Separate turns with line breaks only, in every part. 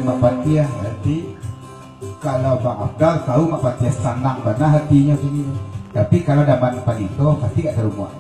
Mak Patiah nanti kalau Bang Abdal tahu Mak Patiah senang benar hatinya begini. Tapi kalau dapat panito pasti gak terumuh.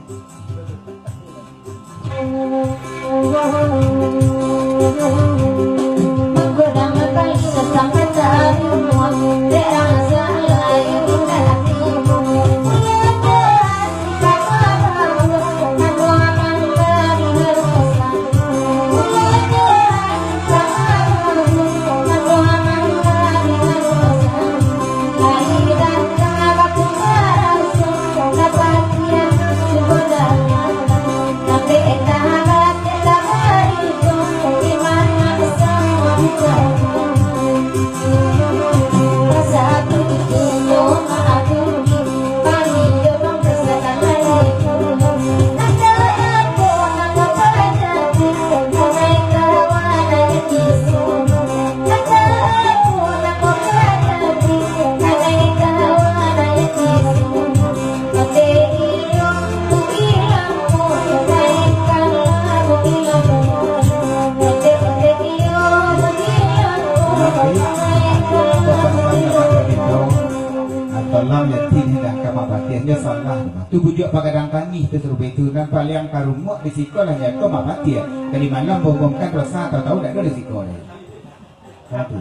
Tu bujuk pagadang kami terus itu dan paling karumuk di sekolahnya kau mak mati ya. Kali mana bohongkan rasa tahu tak ada di sekolah. Satu.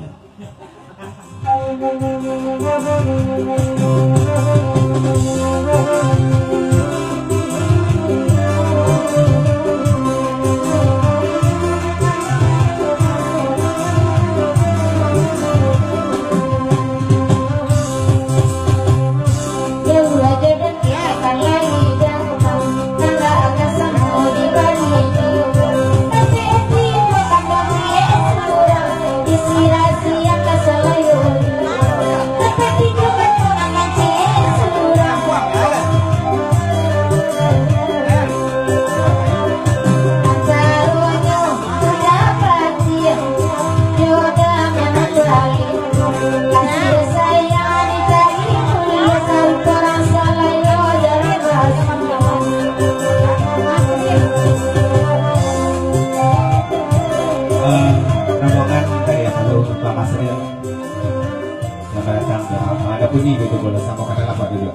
Bunyi gitu boleh sama kata apa dulu.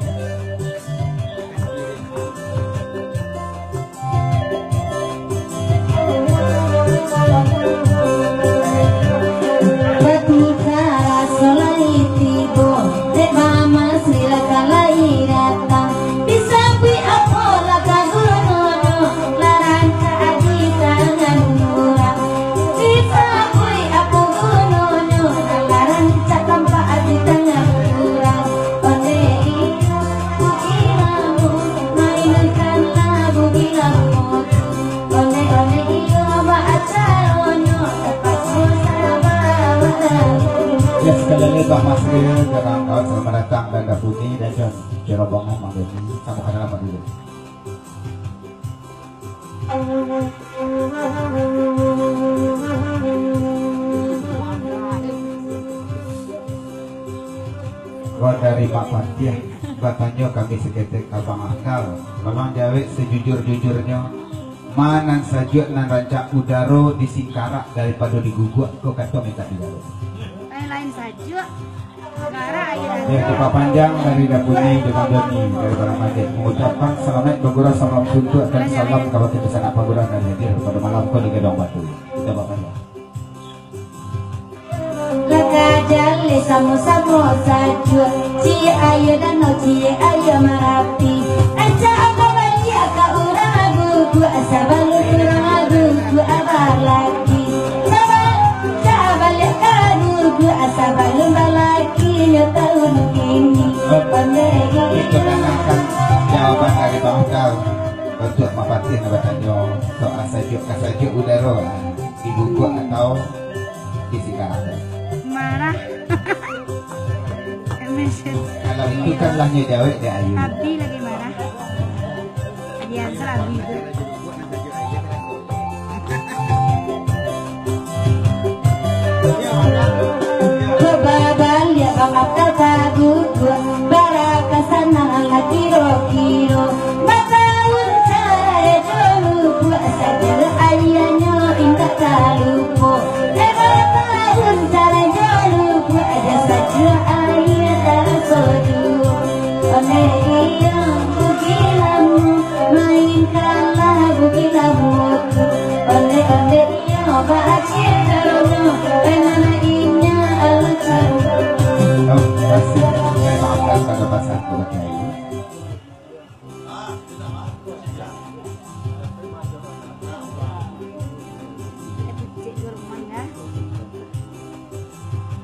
Bang Masril, kawan-kawan selamat datang dan Dapuni dan Jerobogan Mang Deni. Sama kenal apa dulu? Gua dari Pak Patiah, katanya kami seketek Abang Akal. Memang jawab sejujur-jujurnya, mana saja nan rancak udaro di Singkarak daripada diguguk kau kata minta digaro.
Lain saja negara air
yang Pak Panjang dari Dapuni dengan Doni dari Barang Madin mengucapkan selamat Bagura salam suntuk dan salam kabupaten Besar Bagura dan hadir pada malam kau di Gedong Batu. Kita Pak Panjang.
Laka jale samo-samo saja ci ayo dan no ci ayo marapi aja apa bali aka uragu ku asabalu turagu ku abar lagi asabalun balaki tahun ini
itu akan jawaban dari Bang Akal untuk Mapatin abatannya soal sajuk udara di Bogor atau di Singkarak.
marah.
Kalau itu kan lahnya jawab dia Ayu.
Abi lagi marah. Adian selabi itu.
Kebabal ya Bang Abdal kagugur barakasana la kiro-kiro mataun saya dulu saja ayahnya indah kalupo mataun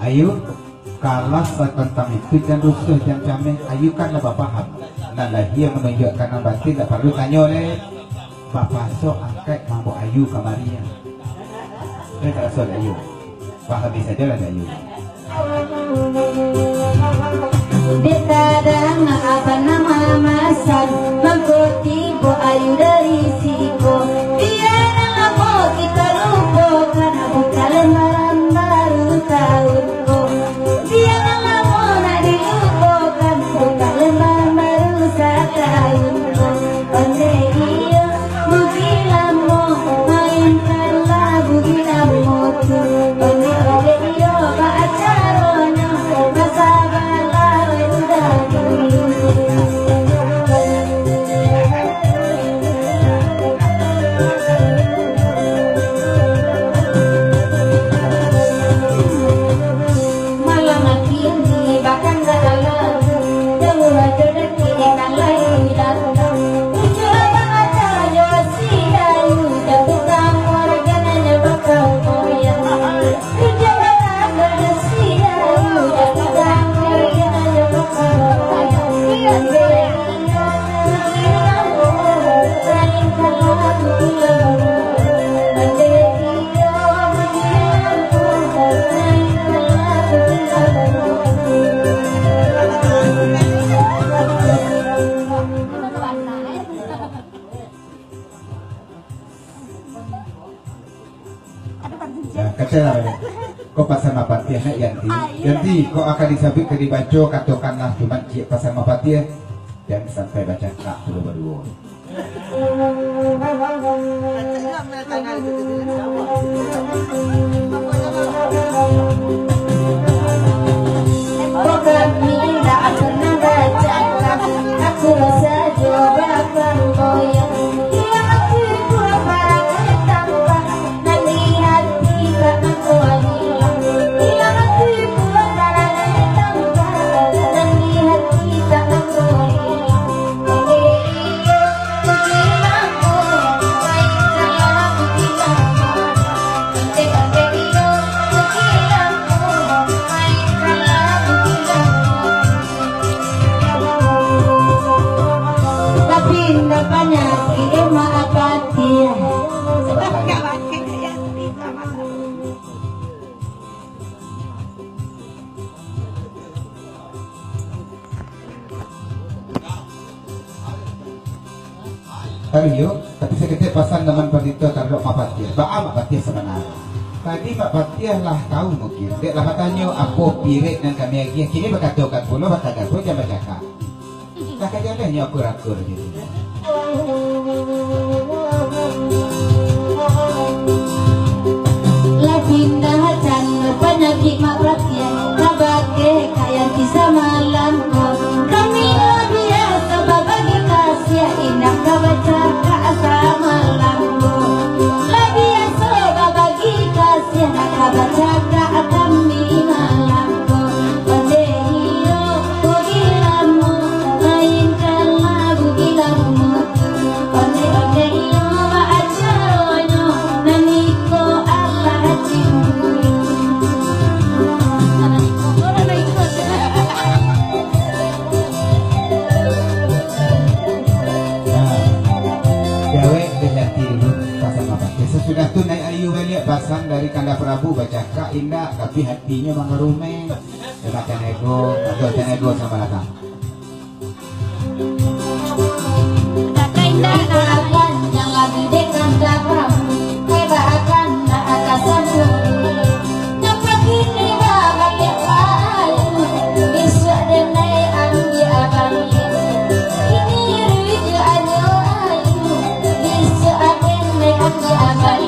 Ayu kalah tentang itu dan rusuh jam camik. Ayu kan lebih paham. Nah lahir menunjukkan yang batin tak perlu tanya oleh Bapak sok angkat mabuk Ayu kamarinya. Saya tak rasa Ayu. Pahami saja lah Ayu.
Dekadang apa nama masan mengikuti bu Ayu dari siko. Biar lama kita lupakan bukan lembaran baru tahunku. Biar lama nak dilupakan bukan lembaran baru setahunku. Onde iyo bugi lamo mainkanlah bugi lamo tu. Onde iyo acaranya masa balai udah dulu. Malam kini bahkan dalam jauh ada kini kan lain datang. Ucap baca josi ayu jatuh kamar gananya bakal koyak. Ucap baca josi ayu jatuh kamar gananya bakal koyak.
Katalah kau pasal mapatiah nak Yanti kau akan disabit ke dibaca katakanlah cuma cik pasal mapatiah dan sampai baca tak perlu berdua.
Bukan bila aku nak baca aku rasa jawaban goyang. Yang aku buat barang tanpa nanti hati tak aku hilang. Yang aku buat barang tanpa nanti hati tak aku hilang. Depannya ilmu apatia.
Ayo, tapi saya kata pasal teman pendeta taruh mapatiah. Ba'a mapatiah sebenarnya. Tadi mapatiah lah tahu mungkin. Dia lah tanya apa pirik dan kami lagi. Kini berkatakan pula berkatakan pun jangan bercakap. Dah kajiannya aku rakur gitu.
Lagi dah jangan penyakit mak rakyat. Kabake kaya kisah malamku. Kami biasa berbagi kasih indah kabaca kasa malamku. Lagi biasa berbagi kasih nak kabaca kami malamku. Onde iyo bugi lamu mainkanlah bugi lamu. Onde iyo acaranya naniko Allah cium.
Sesudah tu naik Ayu balik pasang dari kanda Prabu baca Kak Indah tapi hatinya mengerume. Dia baca nego atau nego sama datang.
Kakak Indah akan yang lagi dekat belakang. Hebat akan tak akan sambung. Nampak kini bapak yang lalu. Bisa dia naik ambil abang. Ini rujuk aja ayu. Bisa akan naik ambil abang.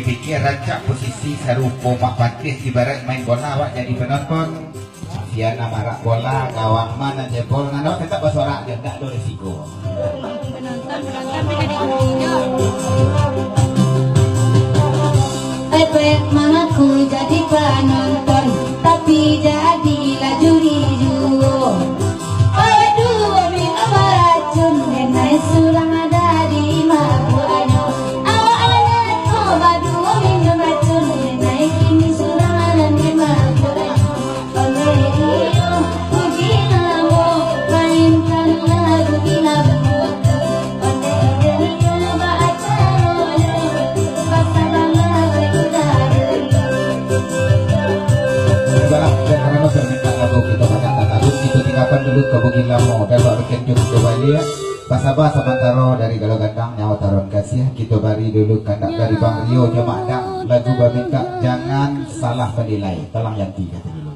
dipikir rancak posisi serupa Mak Patih ibarat main bola awak jadi penonton. Dia nama rak bola gawang mana jebol ngano tetap bersorak dia tak ada risiko.
Epek mengaku jadi penonton tapi jadilah juri juga. Aduh minum racun naik sulang ada di mabuk ayo. Awak coba dua minum racun naik ini sulang ada di mabuk ayo. Oleh iyo puji namo mainkan lagu gila buat. Oleh iyo baca
karena permintaan lagu kita pada lagu itu tinggalkan dulu ke Bukit Lamo dan baru kenjuk ke Bali ya. Pasabah samantaro dari Galau Gandang nyawa taron kasih kita bari dulu kandak dari Bang Rio Jamadang lagu baminta jangan salah penilai tolong Yanti kata dulu.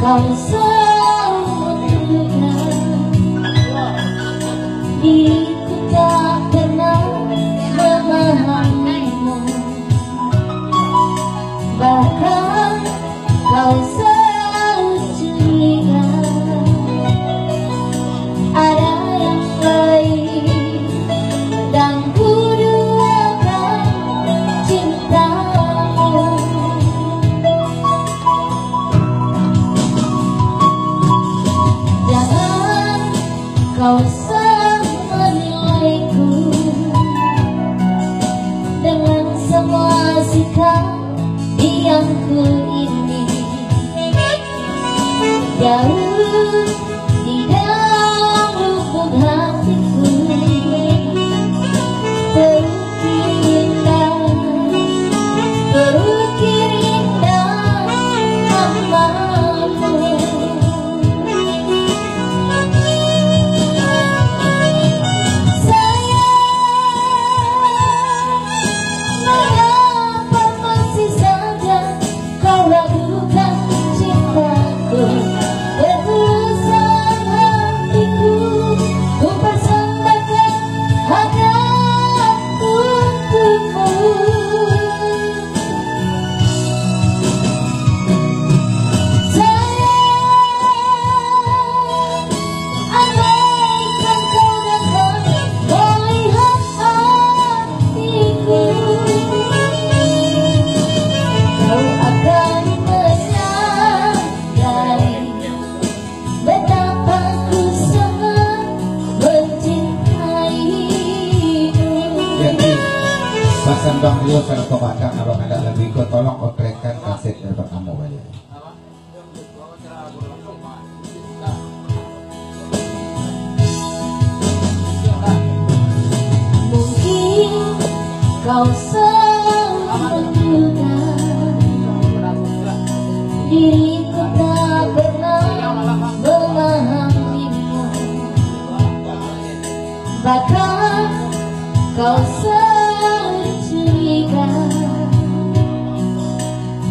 Kau sempurna, diriku tak pernah memahamimu. Bahkan kau selalu curiga ada yang lain dan ku duakan cintamu. Kau selalu menilaiku dengan semua sikap yang ku ini. Jauh di dalam lubuk hatiku terukir indah namamu.
Bang Rio kalau kemadang abang ada lebih ikut tolong otrekan kaset dari kamu banyak.
Mungkin kau selalu diriku tak pernah memahamimu. Bahkan kau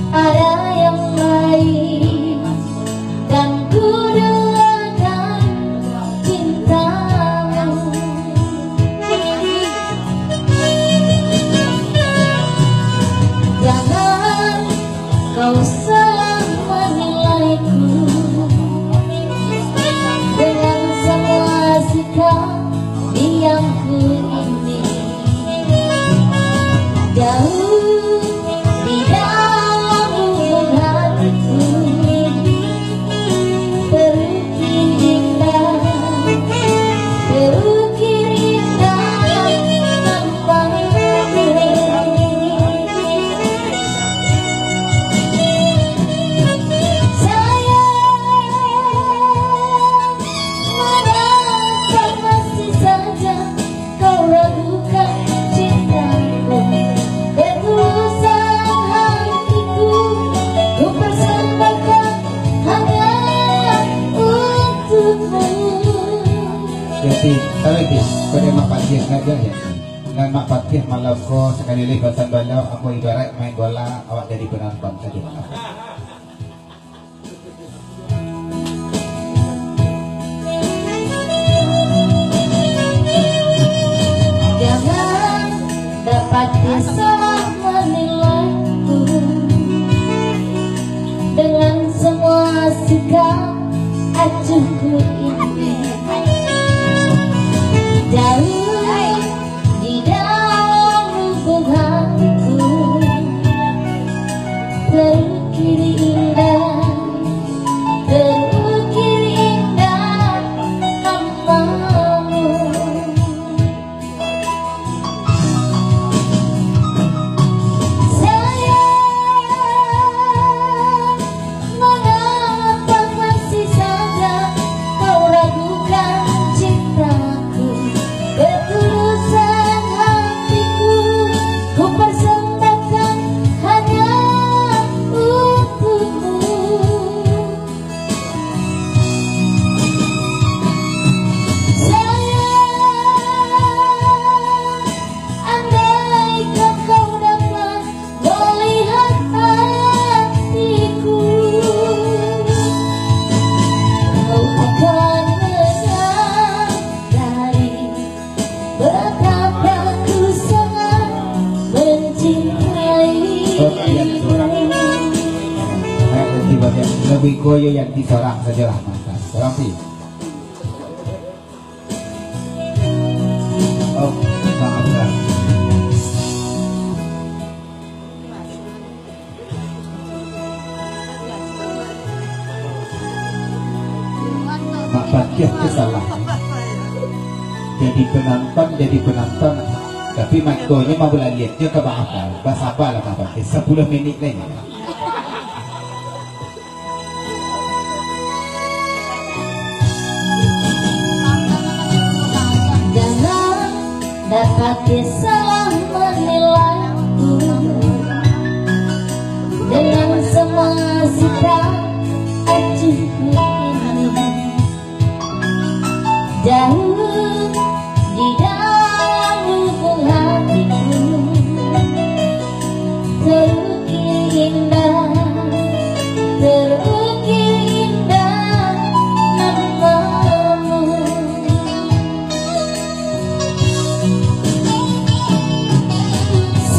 ada yang lain kau yang ku ini. Jauh di dalam lubuk hatiku terukir indah, terukir indah namamu.
Jadi, kalau itu, pada mak patih saja ya. Dan mak patih malam ko sekali lagi basan balau, aku ibarat main bola, awak jadi penonton saja.
Jangan dapat salah menilaiku dengan semua sikap acuhku ini. Jauh di dalam lubuk hatiku terukir indah, terukir indah namamu. Sayang, mengapa masih saja kau ragukan cintaku? Ketulusan hatiku ku persembahkan hanya untukmu. Sayang, andaikan kau dapat melihat hatiku, kau akan menyadari betapa ku sangat mencintaimu.
Lebih koyo yang di seorang sajalah mata. Seorang sih. Oh, sangat benar. Mak Patih kesalahan. Jadi penonton, tapi mak koyo mau boleh lihat dia ke bawah. Bahasa apa lah mak Patih? 10 minit lagi.
Jangan dapat salah menilaiku dengan semua sikap acuhku ini. Jauh di dalam lubuk hatiku terukir indah, terukir indah namamu.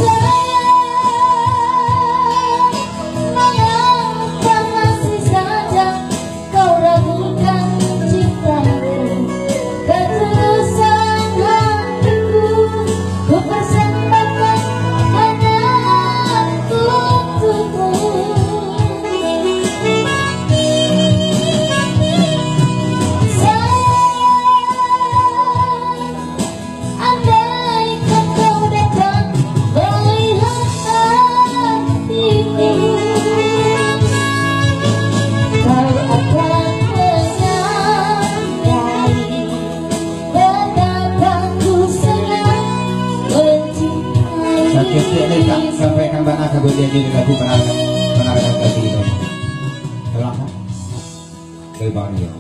Sayang, mengapa masih saja kau ragukan cintaku? Ketulusan hatiku ku persembahkan hanya untukmu. Sayang, andaikan kau datang melihat hatiku, kau akan menyadari betapa ku sangat mencintaimu.
Sakit ni tak sampaikan bana kemudian jadi lagu penarikan tadi itu. Telah dari Bang Rio.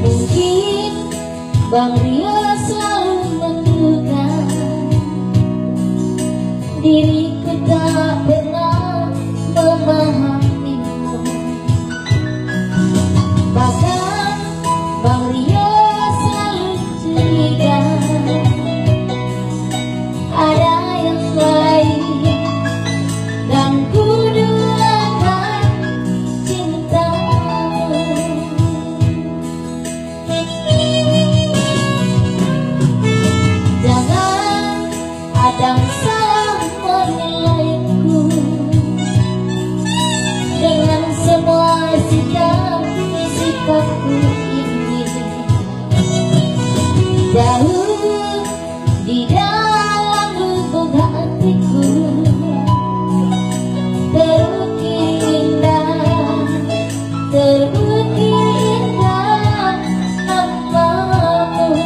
Mungkin Bang Rio selalu menduga diriku tak pernah memahamimu. Bahkan Bang Rio selalu curiga ada yang lain, dan ku duakan cintamu. berbunyi indah namamu.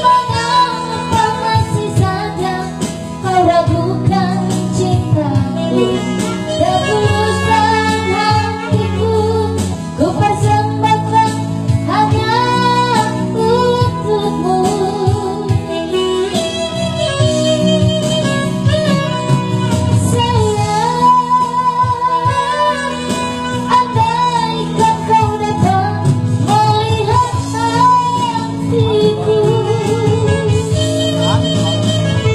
Mengapa masih saja kau ragukan cintaku? Ketulusan hatiku ku persembahkan hanya untukmu. Sayang, andaikan kau dapat melihat hatiku,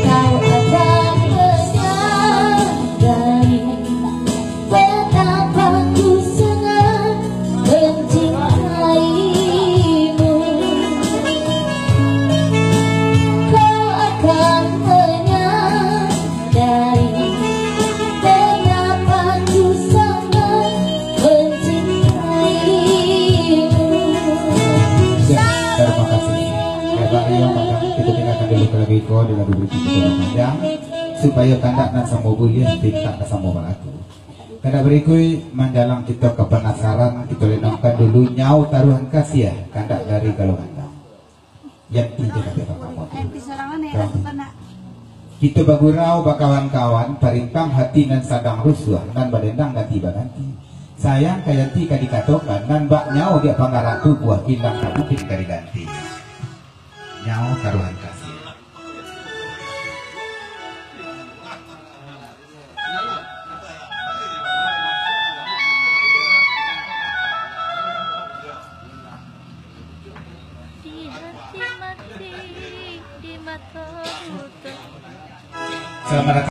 kau akan menyadari betapa ku sangat mencintaimu. Kau akan menyadari betapa ku sangat mencintaimu.
Ya, terima kasih. Ya, Pak Rio, Madam, kita tinggalkan dulu terlebih dahulu dengan dulu kita panjang supaya kandak dan semua boleh tindak ke semua balaku. Karena berikut mendalam kita ke penasaran, kita lenongkan dulu nyau taruhan kasih ya kandak dari Galungandang. Yang tidak ada kamu.
Pisarangan ya kena.
Kita bagurau bakawan-kawan perintang hati dan sadang rusuh dan badendang ganti baganti. Sayang kayanti kadikatokan dan bak nyau dia pangaratu buah kindang kabutin kari ganti. Nyau taruhan kasih.
Di hati mati, di mata buta.
Selamat datang.